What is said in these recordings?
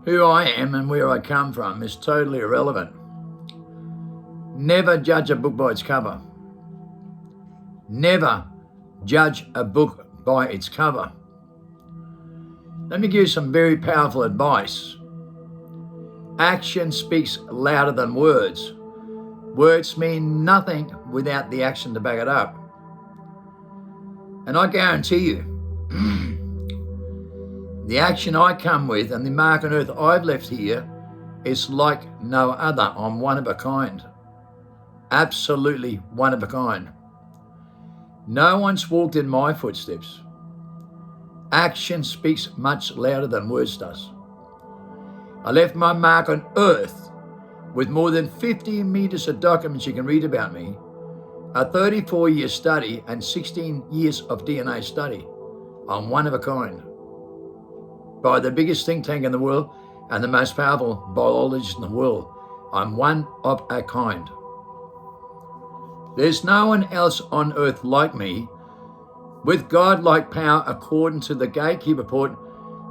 Who I am and where I come from is totally irrelevant. Never judge a book by its cover. Never judge a book by its cover. Let me give you some very powerful advice. Action speaks louder than words. Words mean nothing without the action to back it up. And I guarantee you, the action I come with and the mark on earth I've left here is like no other. I'm one of a kind. Absolutely one of a kind. No one's walked in my footsteps. Action speaks much louder than words does. I left my mark on earth with more than 50 meters of documents you can read about me, a 34-year study and 16 years of DNA study. I'm one of a kind. By the biggest think tank in the world and the most powerful biologist in the world. I'm one of a kind. There's no one else on earth like me with God-like power according to the Gatekeeper report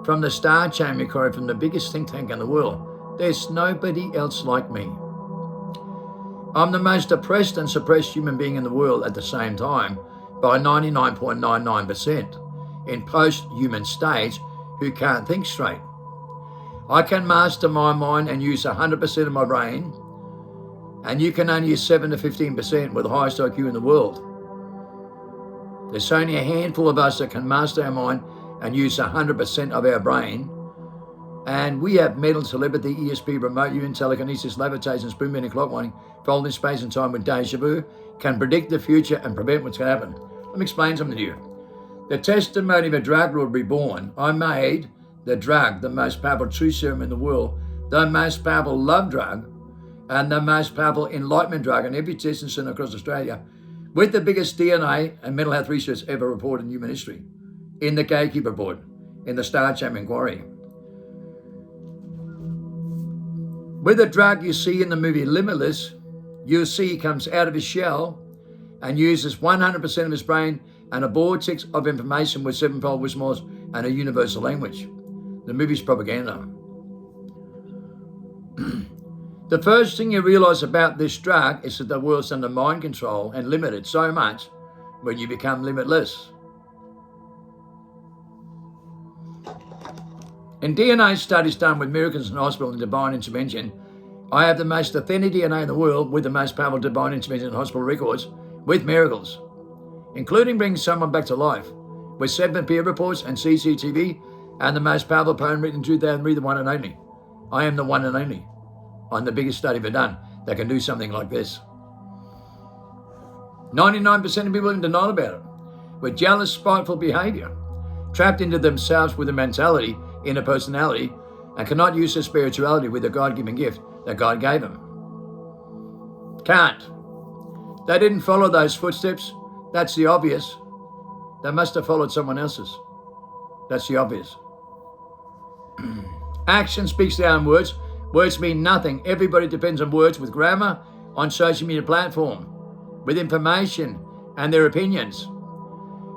from the Star Chamber Inquiry from the biggest think tank in the world. There's nobody else like me. I'm the most oppressed and suppressed human being in the world at the same time by 99.99% in post-human stage who can't think straight. I can master my mind and use 100% of my brain, and you can only use 7 to 15% with the highest IQ in the world. There's only a handful of us that can master our mind and use 100% of our brain, and we have mental telepathy, ESP, remote viewing, telekinesis, levitation, spoon bending, clock winding, folding space and time with deja vu, can predict the future and prevent what's going to happen. Let me explain something to you. The testimony of a drug will be born. I made the drug, the most powerful truth serum in the world, the most powerful love drug, and the most powerful enlightenment drug in every testing center across Australia, with the biggest DNA and mental health research ever reported in human history, in the Gatekeeper report, in the Star Chamber Inquiry. With the drug you see in the movie Limitless, you'll see he comes out of his shell and uses 100% of his brain and a vortex of information with sevenfold wisdom and a universal language. The movie's propaganda. The first thing you realize about this drug is that the world's under mind control and limited so much when you become limitless. In DNA studies done with miracles in hospital and divine intervention, I have the most authentic DNA in the world with the most powerful divine intervention in hospital records with miracles, including bringing someone back to life, with 7 peer reports and CCTV, and the most powerful poem written in 2003, the one and only. I am the one and only. I'm the biggest study ever done that can do something like this. 99% of people in denial about it, with jealous, spiteful behavior, trapped into themselves with a mentality, inner personality, and cannot use their spirituality with a God-given gift that God gave them. Can't. They didn't follow those footsteps. That's the obvious. They must have followed someone else's. That's the obvious. Action speaks louder than words. Words mean nothing. Everybody depends on words with grammar, on social media platform, with information and their opinions.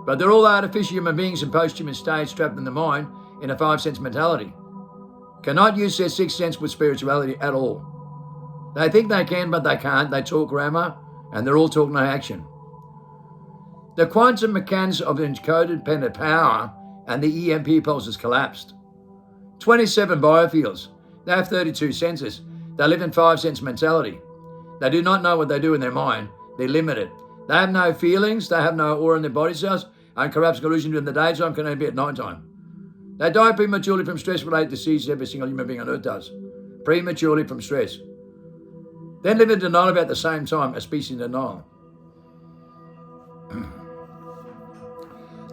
But they're all artificial human beings in post-human stage trapped in the mind in a 5-sense mentality. Cannot use their 6th sense with spirituality at all. They think they can, but they can't. They talk grammar and they're all talk no action. The quantum mechanics of encoded pendant power and the EMP pulses collapsed. 27 biofields. They have 32 senses. They live in 5-sense mentality. They do not know what they do in their mind. They're limited. They have no feelings. They have no aura in their body cells and corrupts illusion during the daytime, can only be at nighttime. They die prematurely from stress-related diseases. Every single human being on earth does. Prematurely from stress. Then live in denial about the same time, a species in denial.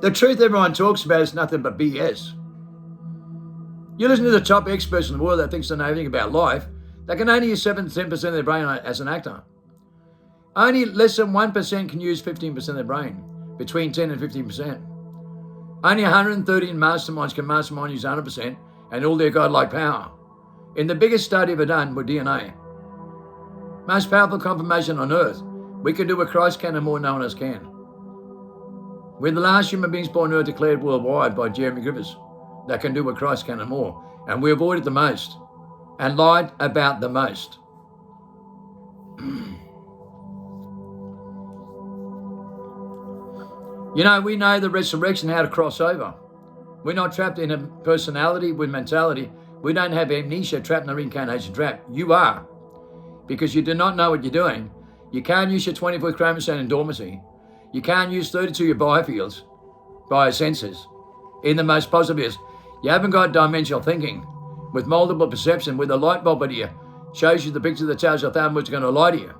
The truth everyone talks about is nothing but BS. You listen to the top experts in the world that thinks they know everything about life, they can only use 7 to 10% of their brain as an actor. Only less than 1% can use 15% of their brain, between 10 and 15%. Only 113 masterminds can mastermind use 100% and all their godlike power. In the biggest study ever done with DNA, most powerful confirmation on earth, we can do what Christ can and more no one else can. We're the last human beings born on earth declared worldwide by Jeremy Griffiths, that can do what Christ can and more. And we avoided the most and lied about the most. You know, we know the resurrection, how to cross over. We're not trapped in a personality with mentality. We don't have amnesia trapped in the reincarnation trap. You are. Because you do not know what you're doing. You can't use your 24th chromosome in dormancy. You can't use 32 of your biofields, biosenses, in the most positive years. You haven't got dimensional thinking with multiple perception, with a light bulb at you shows you the picture that tells you 1,000 words are going to lie to you.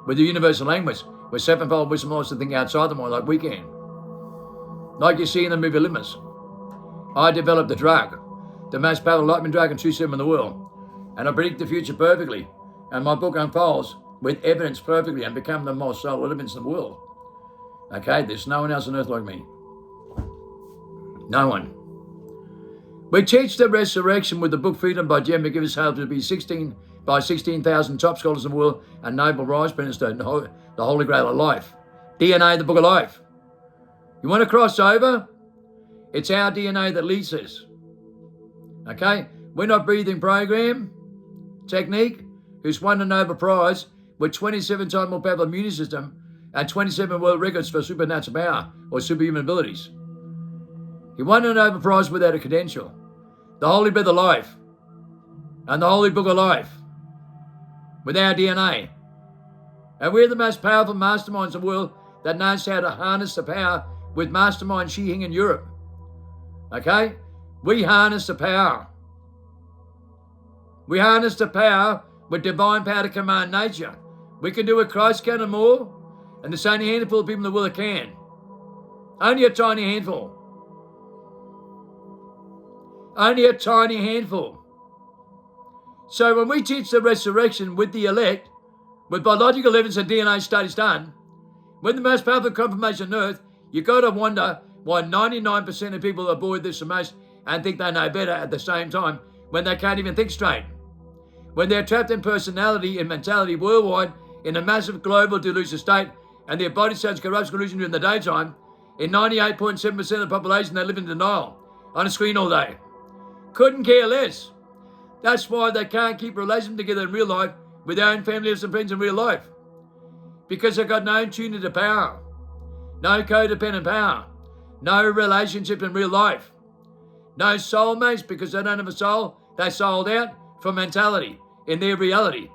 With the universal language, with sevenfold wisdom laws to think outside the mind like we can. Like you see in the movie Limits. I developed the drug, the most powerful lightning drug and true serum in the world. And I predict the future perfectly. And my book unfolds with evidence perfectly and become the most soul elements in the world. Okay, there's no one else on earth like me. No one. We teach the resurrection with the book Freedom by Jem McGivers, held to be 16,000 top scholars in the world and Nobel Prize winners, the Holy Grail of life. DNA, the book of life. You want to cross over? It's our DNA that leads us. Okay? We're not breathing program, technique, who's won a Nobel Prize with 27 times more powerful immune system and 27 world records for supernatural power or superhuman abilities. He won a Nobel Prize without a credential. The Holy Breath of Life and the Holy Book of Life with our DNA. And we're the most powerful masterminds in the world that knows how to harness the power with Mastermind Shihing in Europe. Okay? We harness the power. We harness the power with divine power to command nature. We can do what Christ can and more, and there's only a handful of people in the world that can. Only a tiny handful. Only a tiny handful. So when we teach the resurrection with the elect, with biological evidence and DNA studies done, with the most powerful confirmation on earth, you've got to wonder why 99% of people avoid this the most and think they know better at the same time when they can't even think straight. When they're trapped in personality and mentality worldwide in a massive global delusion state and their body cells corrupts illusion during the daytime, in 98.7% of the population they live in denial on a screen all day. Couldn't care less. That's why they can't keep relations together in real life with their own families and friends in real life. Because they've got no tune to power, no codependent power, no relationship in real life, no soulmates because they don't have a soul, they sold out for mentality in their reality.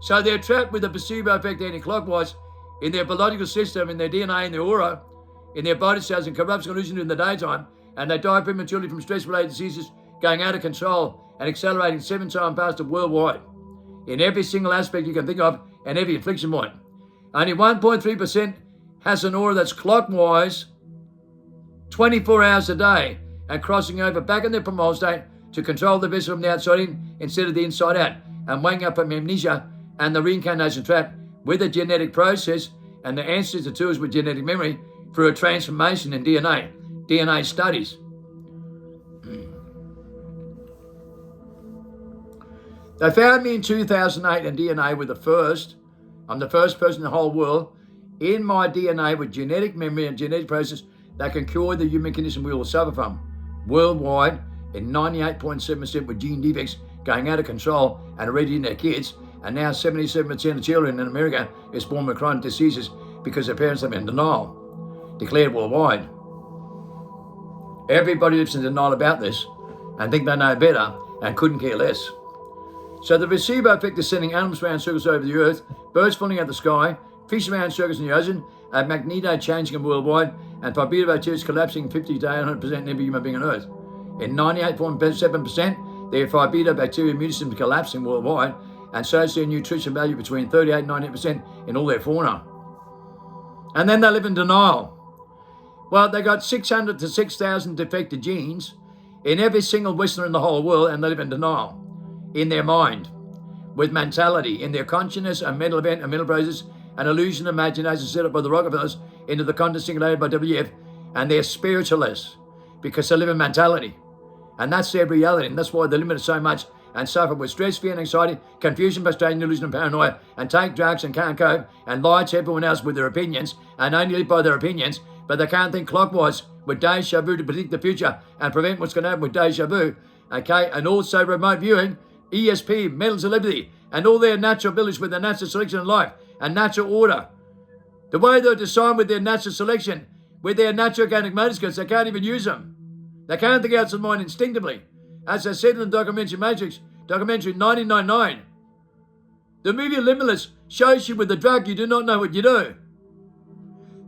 So they're trapped with the placebo effect anti-clockwise in their biological system, in their DNA, in their aura, in their body cells and corrupts illusion in the daytime, and they die prematurely from stress-related diseases going out of control and accelerating 7 times faster worldwide in every single aspect you can think of and every affliction point. Only 1.3% has an aura that's clockwise 24 hours a day and crossing over back in their primal state to control the vessel from the outside in instead of the inside out and waking up from amnesia and the reincarnation trap with a genetic process and the answers to tools with genetic memory through a transformation in DNA studies. They found me in 2008 in DNA with the first. I'm the first person in the whole world in my DNA with genetic memory and genetic process that can cure the human condition we all suffer from. Worldwide, in 98.7% with gene defects going out of control and already in their kids, and now 77% of children in America is born with chronic diseases because their parents have been in denial, declared worldwide. Everybody lives in denial about this and think they know better and couldn't care less. So the placebo effect is sending animals around circles over the earth, birds falling out of the sky, fish around circles in the ocean, a magneto changing them worldwide, and bacteria collapsing 50 to 100% in every human being on earth. In 98.7%, their bacteria immune system collapsing worldwide, and so is their nutrition value between 38 and 98% in all their fauna. And then they live in denial. Well, they got 600 to 6,000 defective genes in every single Westerner in the whole world, and they live in denial in their mind, with mentality, in their consciousness, a mental event, a mental process, an illusion, imagination set up by the Rockefellers into the content singulated by WF, and they're spiritualists because they live in mentality. And that's their reality, and that's why they're limited so much and suffer with stress, fear, and anxiety, confusion, frustration, delusion, and paranoia, and take drugs and can't cope, and lie to everyone else with their opinions, and only live by their opinions, but they can't think clockwise with deja vu to predict the future and prevent what's going to happen with deja vu. Okay, and also remote viewing, ESP, mental telepathy, and all their natural abilities with their natural selection in life and natural order. The way they're designed with their natural selection, with their natural organic motor skills, they can't even use them. They can't think outside the mind instinctively. As I said in the documentary Matrix, documentary 1999, the movie Limitless shows you with the drug you do not know what you do.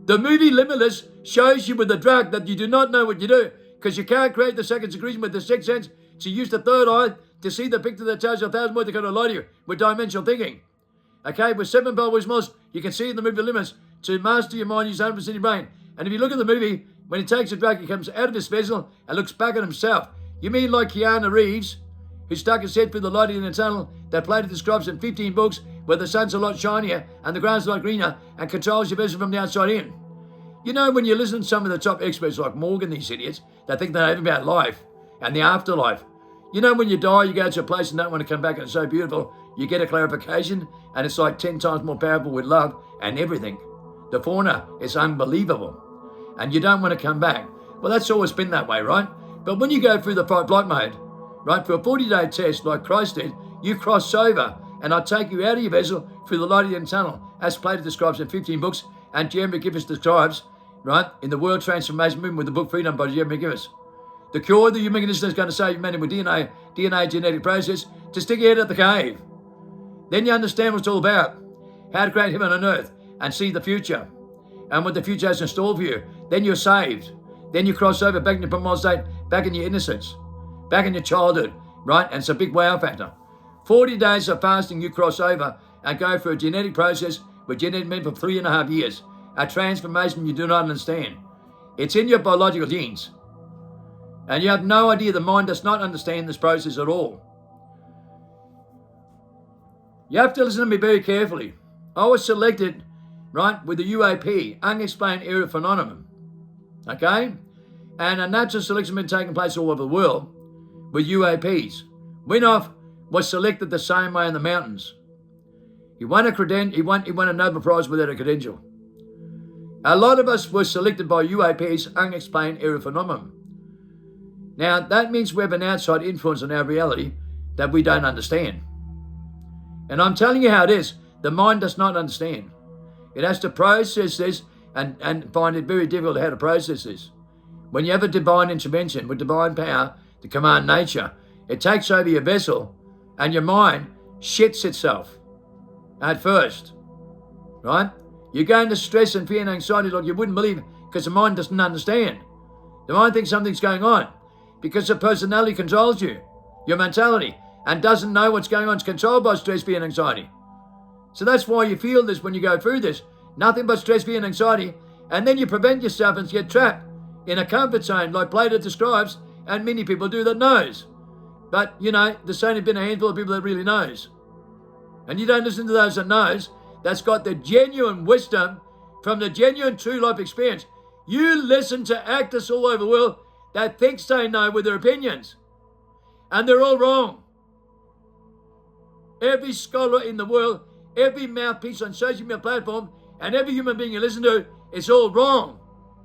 The movie Limitless shows you with the drug that you do not know what you do because you can't create the second secretion with the sixth sense to use the third eye to see the picture that tells you 1,000 words they're going to lie to you with dimensional thinking. Okay, with 7 power most, you can see in the movie Limitless to master your mind, use 100% of your brain. And if you look at the movie, when he takes a drug, he comes out of his vessel and looks back at himself. You mean like Keanu Reeves, who stuck his head through the light in the tunnel that Plato describes in 15 books where the sun's a lot shinier and the ground's a lot greener and controls your vessel from the outside in. You know, when you listen to some of the top experts like Morgan, these idiots, that think they know about life and the afterlife. You know, when you die, you go to a place and don't want to come back and it's so beautiful, you get a clarification and it's like 10 times more powerful with love and everything. The fauna is unbelievable and you don't want to come back. Well, that's always been that way, right? But when you go through the fight flight mode, right, for a 40-day test like Christ did, you cross over and I take you out of your vessel through the light of the end tunnel, as Plato describes in 15 books and Jeremy McGinnis describes, right, in the World Transformation Movement with the book Freedom by Jeremy McGinnis. The cure that human condition is going to save humanity with DNA genetic process to stick your head at the cave. Then you understand what it's all about, how to create heaven on earth and see the future and what the future has in store for you. Then you're saved. Then you cross over back in your primal state, back in your innocence, back in your childhood, right? And it's a big wow factor. 40 days of fasting, you cross over and go through a genetic process with genetic men for 3.5 years. A transformation you do not understand. It's in your biological genes. And you have no idea, the mind does not understand this process at all. You have to listen to me very carefully. I was selected, right, with the UAP, Unexplained Area Phenomenon. Okay? And a natural selection has been taking place all over the world with UAPs. Winoff was selected the same way in the mountains. He won a Nobel Prize without a credential. A lot of us were selected by UAPs, Unexplained Area Phenomenon. Now, that means we have an outside influence on our reality that we don't understand. And I'm telling you how it is. The mind does not understand. It has to process this and find it very difficult how to process this. When you have a divine intervention with divine power to command nature, it takes over your vessel and your mind shits itself at first, right? You go into stress and fear and anxiety like you wouldn't believe because the mind doesn't understand. The mind thinks something's going on because the personality controls you, your mentality, and doesn't know what's going on. It's controlled by stress, fear, and anxiety. So that's why you feel this when you go through this. Nothing but stress, fear, and anxiety. And then you prevent yourself and get trapped in a comfort zone like Plato describes, and many people do that knows. But, you know, there's only been a handful of people that really knows. And you don't listen to those that knows, that's got the genuine wisdom from the genuine true life experience. You listen to actors all over the world that thinks they know with their opinions. And they're all wrong. Every scholar in the world, every mouthpiece on social media platform, and every human being you listen to, is all wrong.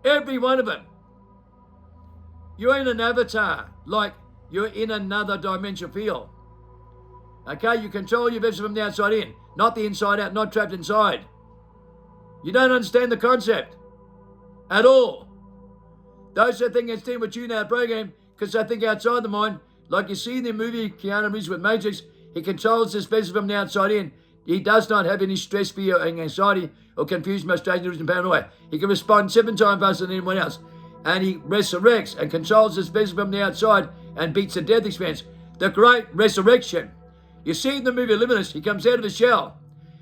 Every one of them. You're in an avatar, like you're in another dimensional field. Okay, you control your vessel from the outside in, not the inside out, not trapped inside. You don't understand the concept at all. Those that think it's dealing with you in our program because they think outside the mind, like you see in the movie Keanu Reeves with Matrix, he controls this vessel from the outside in. He does not have any stress, fear, or anxiety, or confusion, frustration, delusion, paranoia. He can respond 7 times faster than anyone else. And he resurrects and controls this vessel from the outside and beats the death experience. The great resurrection. You see in the movie Limitless, he comes out of his shell.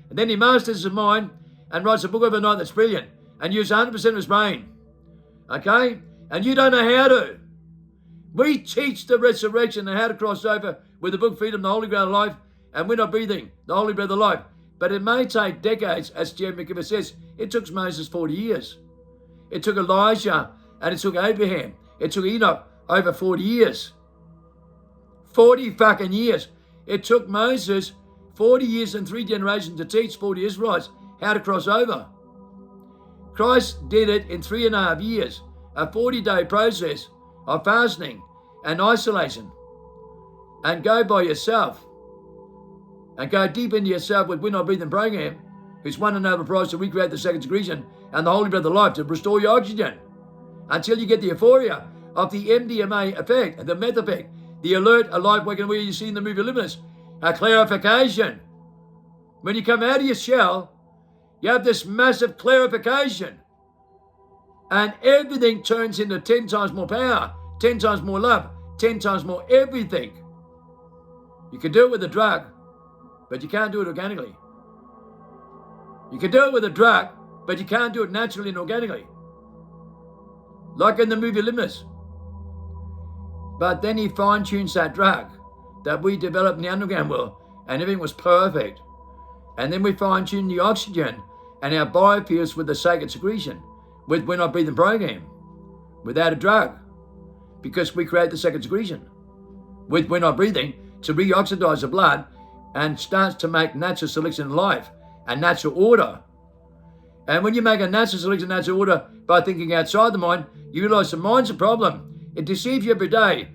And then he masters his mind and writes a book overnight that's brilliant. And uses 100% of his brain. Okay? And you don't know how to. We teach the resurrection and how to cross over with the book Freedom, the Holy Grail of Life, and we're not breathing the Holy Breath of Life. But it may take decades, as Jeremy McGinnis says. It took Moses 40 years. It took Elijah and it took Abraham. It took Enoch over 40 years. 40 fucking years. It took Moses 40 years and 3 generations to teach 40 Israelites how to cross over. Christ did it in 3.5 years a 40-day process of fasting and isolation, and go by yourself and go deep into yourself with We're Not Breathing program, who's won a Nobel Prize to recreate the second secretion and the Holy Breath of Life to restore your oxygen until you get the euphoria of the MDMA effect and the meth effect, the alert, alive, waking, where you see in the movie Limitless, a clarification. When you come out of your shell, you have this massive clarification, and everything turns into 10 times more power, 10 times more love, 10 times more everything. You can do it with a drug, but you can't do it organically. You can do it with a drug, but you can't do it naturally and organically. Like in the movie Limitless. But then he fine-tunes that drug that we developed in the underground world, and everything was perfect. And then we fine-tuned the oxygen and our biofields with the sacred secretion, with We're Not Breathing program, without a drug, because we create the second secretion with We're Not Breathing to reoxidize the blood and starts to make natural selection in life and natural order. And when you make a natural selection, natural order by thinking outside the mind, you realize the mind's a problem. It deceives you every day.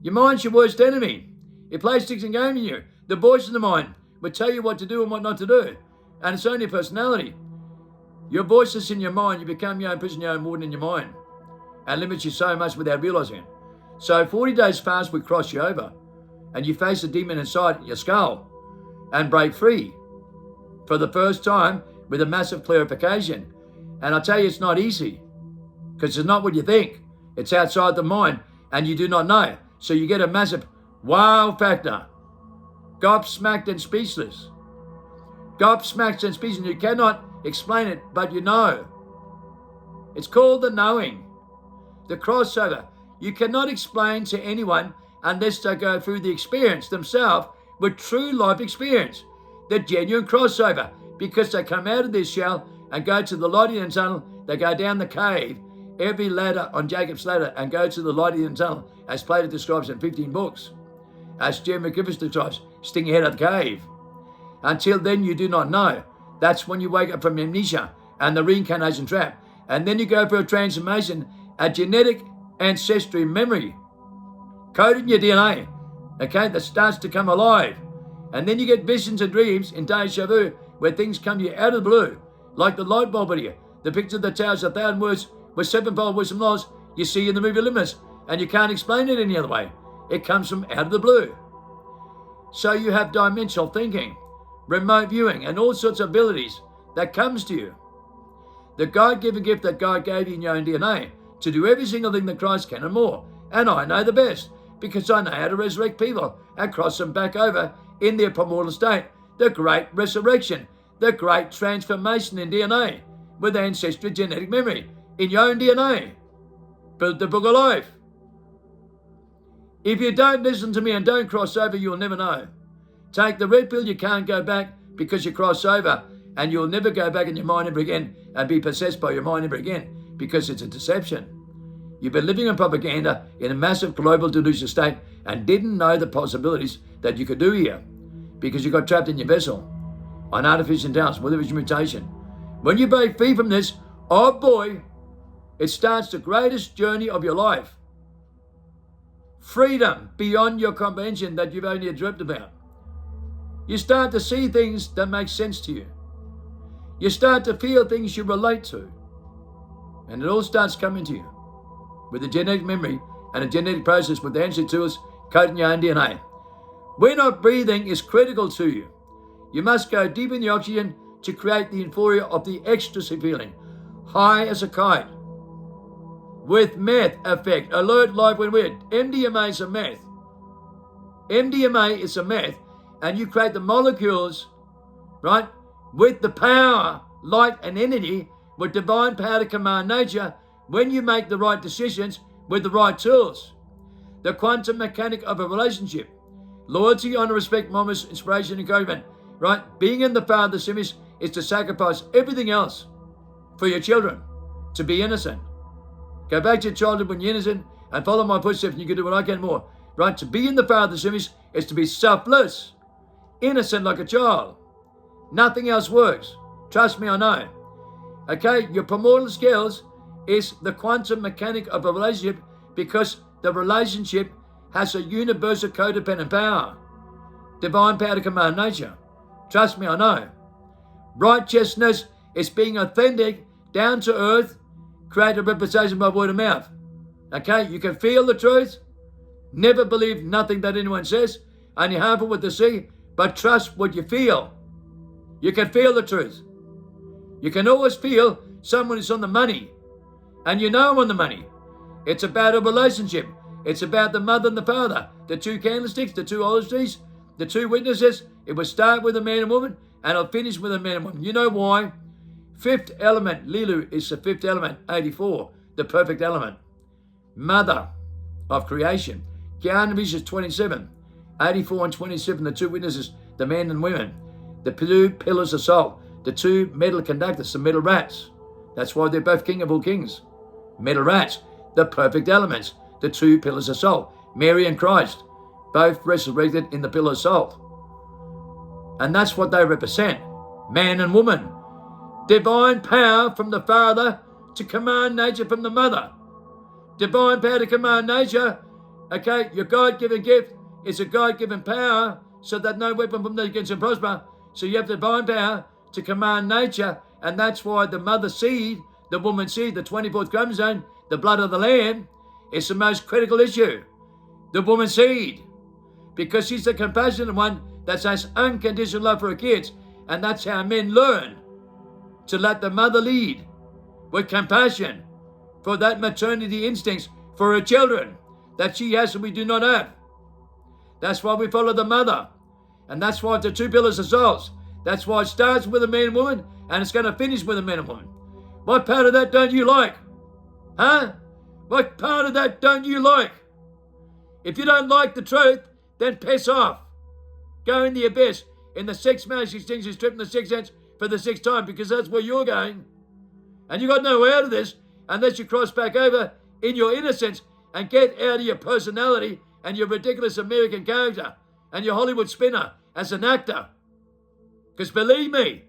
Your mind's your worst enemy. It plays tricks and games in you. The voice in the mind will tell you what to do and what not to do. And it's only a personality. Your voice is in your mind. You become your own person, your own warden in your mind. And limits you so much without realizing it. So 40 days fast will cross you over. And you face the demon inside your skull and break free for the first time with a massive clarification. And I tell you, it's not easy, because it's not what you think. It's outside the mind, and you do not know. So you get a massive wow factor. Gobsmacked and speechless. Gobsmacked and speechless. You cannot explain it, but you know. It's called the knowing. The crossover. You cannot explain to anyone unless they go through the experience themselves with true life experience. The genuine crossover. Because they come out of this shell and go to the light in the tunnel. They go down the cave, every ladder on Jacob's ladder, and go to the light in the tunnel, as Plato describes in 15 books. As Jim McGiffis describes, sticking your head out of the cave. Until then, you do not know. That's when you wake up from amnesia and the reincarnation trap. And then you go for a transformation, a genetic ancestry memory, coded in your DNA, okay, that starts to come alive. And then you get visions and dreams in deja vu, where things come to you out of the blue, like the light bulb video, the picture of the towers, 1,000 words with sevenfold wisdom knowledge you see in the movie Limitless, and you can't explain it any other way. It comes from out of the blue. So you have dimensional thinking, remote viewing, and all sorts of abilities that comes to you. The God-given gift that God gave you in your own DNA to do every single thing that Christ can and more. And I know the best, because I know how to resurrect people and cross them back over in their primordial state. The great resurrection, the great transformation in DNA with ancestral genetic memory in your own DNA. Build the book of life. If you don't listen to me and don't cross over, you'll never know. Take the red pill, you can't go back because you cross over, and you'll never go back in your mind ever again and be possessed by your mind ever again, because it's a deception. You've been living in propaganda in a massive global delusion state and didn't know the possibilities that you could do here, because you got trapped in your vessel on artificial intelligence with a mutation. When you break free from this, oh boy, it starts the greatest journey of your life. Freedom beyond your comprehension that you've only dreamt about. You start to see things that make sense to you. You start to feel things you relate to. And it all starts coming to you with a genetic memory and a genetic process with the ancient tools coding your own DNA. We're Not Breathing is critical to you. You must go deep in the oxygen to create the euphoria of the ecstasy feeling. High as a kite. With meth effect. Alert, live, when weird. MDMA is a meth. MDMA is a meth. And you create the molecules, right, with the power, light, and energy, with divine power to command nature, when you make the right decisions with the right tools. The quantum mechanic of a relationship. Loyalty, honor, respect, moments, inspiration, encouragement, right? Being in the Father's image is to sacrifice everything else for your children, to be innocent. Go back to your childhood when you're innocent and follow my footsteps, and you can do what I can more, right? To be in the Father's image is to be selfless, innocent like a child. Nothing else works. Trust me, I know. Okay, your primordial skills is the quantum mechanic of a relationship, because the relationship has a universal codependent power, divine power to command nature. Trust me, I know. Righteousness is being authentic, down to earth, create a reputation by word of mouth. Okay, you can feel the truth. Never believe nothing that anyone says. Only half of what they see, but trust what you feel. You can feel the truth. You can always feel someone is on the money, and you know I'm on the money. It's about a relationship. It's about the mother and the father, the two candlesticks, the two olive trees, the two witnesses. It will start with a man and woman, and it'll finish with a man and woman. You know why? Fifth element, Lilu is the fifth element, 84, the perfect element. Mother of creation. Gyanabis is 27, 84 and 27, the two witnesses, the men and women. The two pillars of salt, the two metal conductors, the metal rats. That's why they're both king of all kings. Metal rats, the perfect elements, the two pillars of salt. Mary and Christ, both resurrected in the pillar of salt. And that's what they represent, man and woman. Divine power from the Father to command nature from the Mother. Divine power to command nature. Okay, your God-given gift is a God-given power, so that no weapon from them against him prosper. So you have divine power to command nature, and that's why the mother seed, the woman seed, the 24th chromosome, the blood of the Lamb, is the most critical issue. The woman seed, because she's the compassionate one that has unconditional love for her kids, and that's how men learn to let the mother lead with compassion for that maternity instincts for her children that she has and we do not have. That's why we follow the mother, and that's why the two pillars of souls. That's why it starts with a man and woman, and it's going to finish with a man and woman. What part of that don't you like? Huh? What part of that don't you like? If you don't like the truth, then piss off. Go in the abyss, in the sixth mass extinction strip in the sixth sense for the sixth time, because that's where you're going. And you got no way out of this unless you cross back over in your innocence and get out of your personality and your ridiculous American character and your Hollywood spinner as an actor. Because believe me,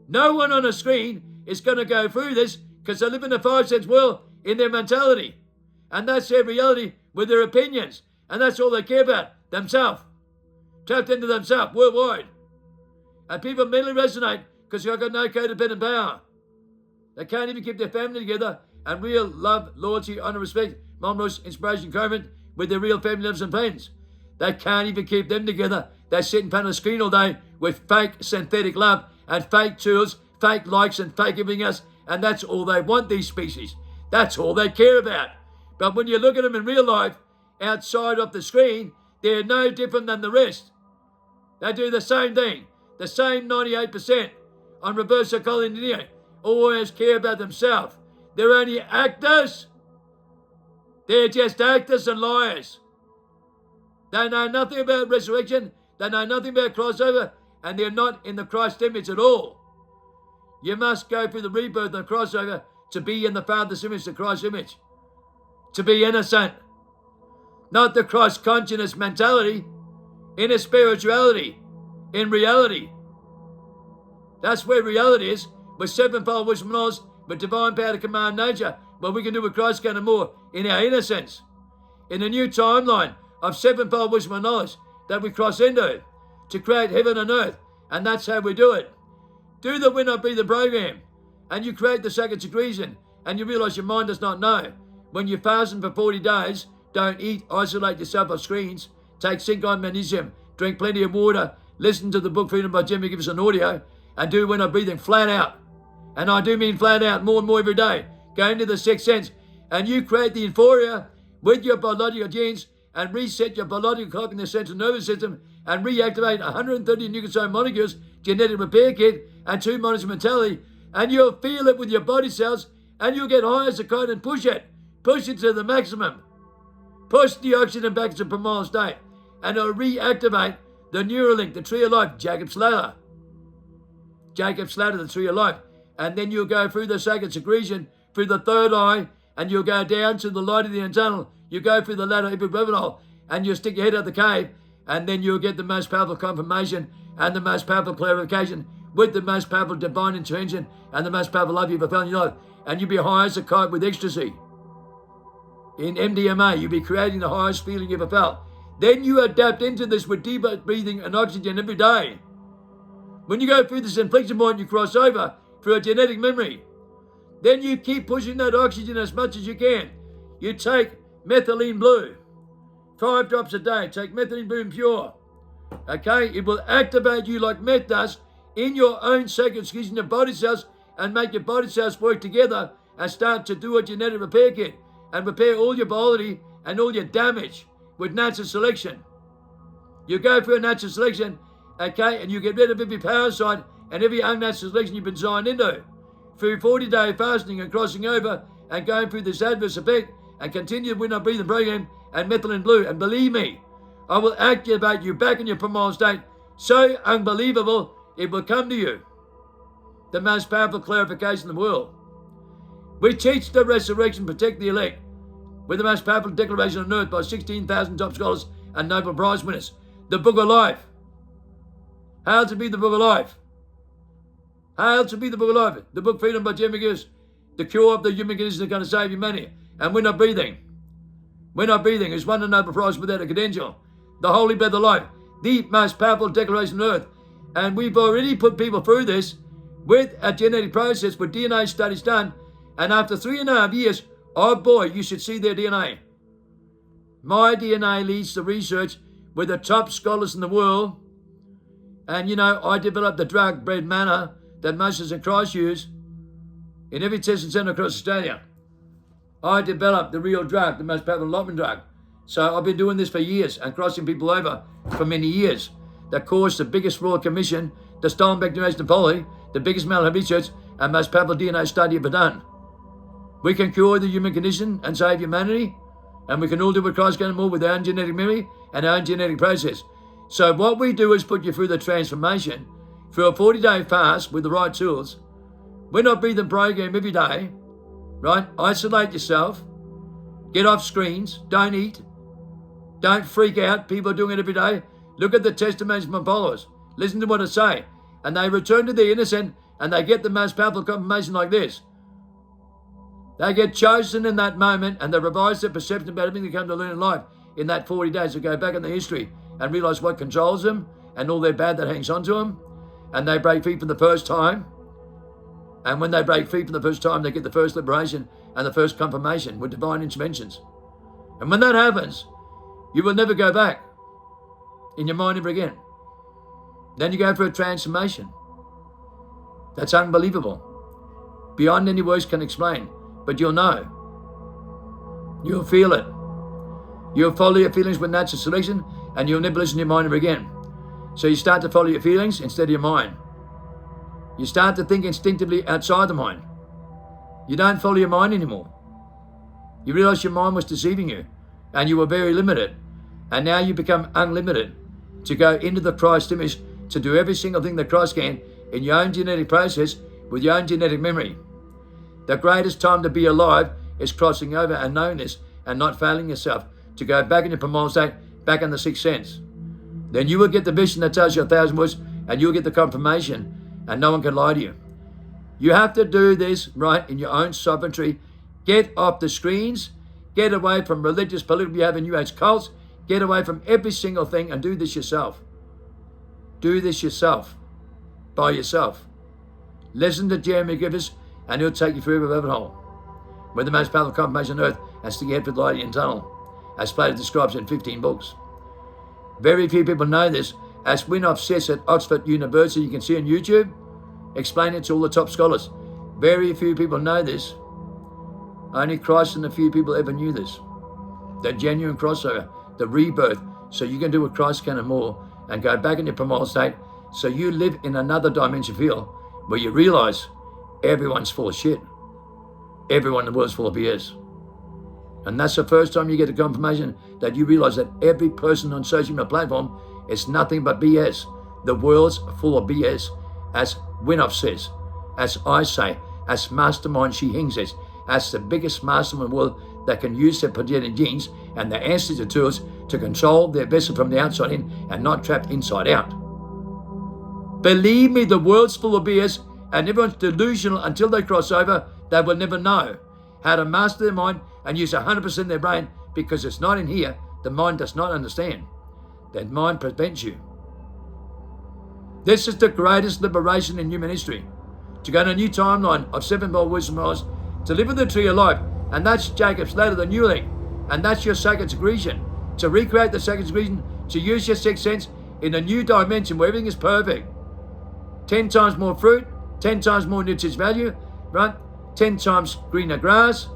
no one on a screen is going to go through this, because they live in a 5 sense world in their mentality. And that's their reality with their opinions. And that's all they care about, themselves. Trapped into themselves, worldwide. And people mentally resonate because they've got no codependent power. They can't even keep their family together and real love, loyalty, honor, respect, moments, inspiration, encouragement with their real family loves and friends. They can't even keep them together. They sit in front of the screen all day with fake synthetic love and fake tools, fake likes and fake everything else. And that's all they want, these species. That's all they care about. But when you look at them in real life, outside of the screen, they're no different than the rest. They do the same thing. The same 98% on reverse psychology engineering. Always care about themselves. They're only actors. They're just actors and liars. They know nothing about resurrection. They know nothing about crossover. And they're not in the Christ image at all. You must go through the rebirth and crossover to be in the Father's image, the Christ image. To be innocent. Not the Christ consciousness mentality. In a spirituality. In reality. That's where reality is. With sevenfold wisdom and knowledge, with divine power to command nature, what we can do with Christ can and more in our innocence. In a new timeline of sevenfold wisdom and knowledge that we cross into to create heaven and earth. And that's how we do it. Do the Win Not Be the program, and you create the sacred secretion, and you realize your mind does not know. When you fasten for 40 days, don't eat, isolate yourself off screens, take zinc on magnesium, drink plenty of water, listen to the book Freedom by Jimmy, give us an audio, and do When Not Breathing flat out. And I do mean flat out, more and more every day. Go into the sixth sense, and you create the euphoria with your biological genes and reset your biological clock in the central nervous system and reactivate 130 nucleosome molecules, genetic repair kit, and 2 modes of mentality, and you'll feel it with your body cells, and you'll get high as a kite and push it to the maximum. Push the oxygen back to primal state, and it'll reactivate the Neuralink, the tree of life, Jacob's ladder, the tree of life. And then you'll go through the sacred secretion, through the third eye, and you'll go down to the light of the internal. You go through the ladder of Ibuprofen, and you'll stick your head out the cave, and then you'll get the most powerful confirmation and the most powerful clarification with the most powerful divine intervention and the most powerful love you've ever felt in your life. and you'll be high as a kite with ecstasy. In MDMA, you'll be creating the highest feeling you've ever felt. Then you adapt into this with deep breathing and oxygen every day. When you go through this inflection point, you cross over through a genetic memory. Then you keep pushing that oxygen as much as you can. You take methylene blue, 5 drops a day. Take methylene blue and pure. Okay, it will activate you like meth does in your own circuits, using your body cells, and make your body cells work together and start to do a genetic repair kit and repair all your biology and all your damage with natural selection. You go through a natural selection, okay, and you get rid of every parasite and every unnatural selection you've been designed into. Through 40-day fasting and crossing over and going through this adverse effect and continue the We're Not Breathing program and methylene blue. And believe me, I will activate you back in your primal state so unbelievable it will come to you. The most powerful clarification in the world. We teach the resurrection, protect the elect, with the most powerful declaration on earth by 16,000 top scholars and Nobel Prize winners. The Book of Life. Hail to be the Book of Life. Hail to be the Book of Life. The book Freedom by Jim McGillis. The cure of the human condition is going to save humanity. And we're not breathing. We're not breathing. It's won a Nobel Prize without a credential. The Holy Breath of Life. The most powerful declaration on earth. And we've already put people through this with a genetic process with DNA studies done. And after 3.5 years, oh boy, you should see their DNA. My DNA leads to research with the top scholars in the world. And you know, I developed the drug bred manna that Moses and Christ use in every testing centre across Australia. I developed the real drug, the most powerful allotment drug. So I've been doing this for years and crossing people over for many years. That caused the biggest Royal Commission, the stolen vaccination policy, the biggest amount of research and most powerful DNA study ever done. We can cure the human condition and save humanity, and we can all do what Christ can more with our own genetic memory and our own genetic process. So what we do is put you through the transformation, through a 40-day fast with the right tools. We're not breathing program every day, right? Isolate yourself, get off screens, don't eat, don't freak out. People are doing it every day. Look at the testimonies from my followers. Listen to what I say. And they return to their innocent and they get the most powerful confirmation like this. They get chosen in that moment and they revise their perception about everything they come to learn in life in that 40 days. They go back in the history and realize what controls them and all their bad that hangs on to them. And they break free for the first time. And when they break free for the first time, they get the first liberation and the first confirmation with divine interventions. And when that happens, you will never go back in your mind ever again. Then you go for a transformation. That's unbelievable. Beyond any words can explain. But you'll know. You'll feel it. You'll follow your feelings with natural selection and you'll never listen to your mind ever again. So you start to follow your feelings instead of your mind. You start to think instinctively outside the mind. You don't follow your mind anymore. You realize your mind was deceiving you and you were very limited. And now you become unlimited to go into the Christ image, to do every single thing that Christ can in your own genetic process with your own genetic memory. The greatest time to be alive is crossing over and knowing this and not failing yourself, to go back in your primal state, back in the sixth sense. Then you will get the vision that tells you 1,000 words and you'll get the confirmation and no one can lie to you. You have to do this right in your own sovereignty. Get off the screens, get away from religious, political behavior, New Age cults, get away from every single thing and do this yourself. Do this yourself, by yourself. Listen to Jeremy Griffiths and he'll take you through a rabbit hole with the most powerful confirmation on earth and stick your head through the light tunnel, as Plato describes in 15 books. Very few people know this, as Winoff says at Oxford University, you can see on YouTube, explain it to all the top scholars. Very few people know this. Only Christ and a few people ever knew this. The genuine crossover, the rebirth, so you can do what Christ can and more, and go back in your primal state, so you live in another dimension field where you realize everyone's full of shit. Everyone in the world's full of BS. And that's the first time you get a confirmation that you realize that every person on social media platform is nothing but BS. The world's full of BS, as Winoff says, as I say, as Mastermind Shi Hing says, as the biggest mastermind in the world that can use their progenitor genes and their ancestral tools to control their vessel from the outside in and not trapped inside out. Believe me, the world's full of BS and everyone's delusional until they cross over. they will never know how to master their mind and use 100% of their brain, because it's not in here. The mind does not understand. That mind prevents you. This is the greatest liberation in human history. To go to a new timeline of sevenfold wisdom knowledge, to live in the tree of life. And that's Jacob's ladder, the new link. And that's your sacred secretion. To recreate the sacred secretion, to use your sixth sense in a new dimension where everything is perfect. 10 times more fruit, 10 times more nutritious value, right? 10 times greener grass,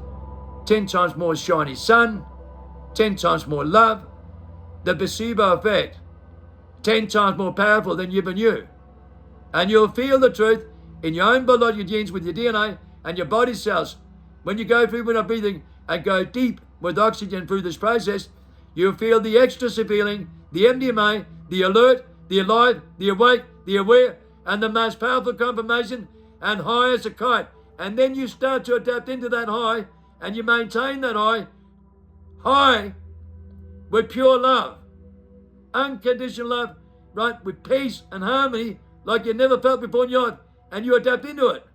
10 times more shiny sun, 10 times more love. The placebo effect, 10 times more powerful than you ever knew. And you'll feel the truth in your own biological genes with your DNA and your body cells. When you go through without breathing and go deep with oxygen through this process, you'll feel the ecstasy feeling, the MDMA, the alert, the alive, the awake, the aware, and the most powerful confirmation, and high as a kite. And then you start to adapt into that high, and you maintain that high with pure love, unconditional love, right, with peace and harmony like you never felt before in your life, and you adapt into it.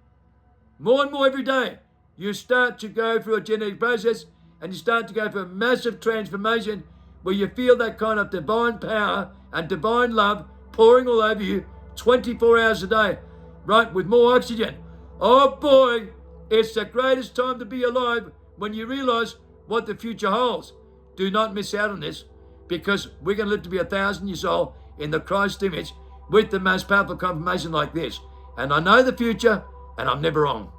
More and more every day, you start to go through a genetic process, and you start to go through a massive transformation where you feel that kind of divine power and divine love pouring all over you 24 hours a day, right, with more oxygen. Oh boy, it's the greatest time to be alive when you realize what the future holds. Do not miss out on this, because we're going to live to be 1,000 years old in the Christ image with the most powerful confirmation like this. And I know the future, and I'm never wrong.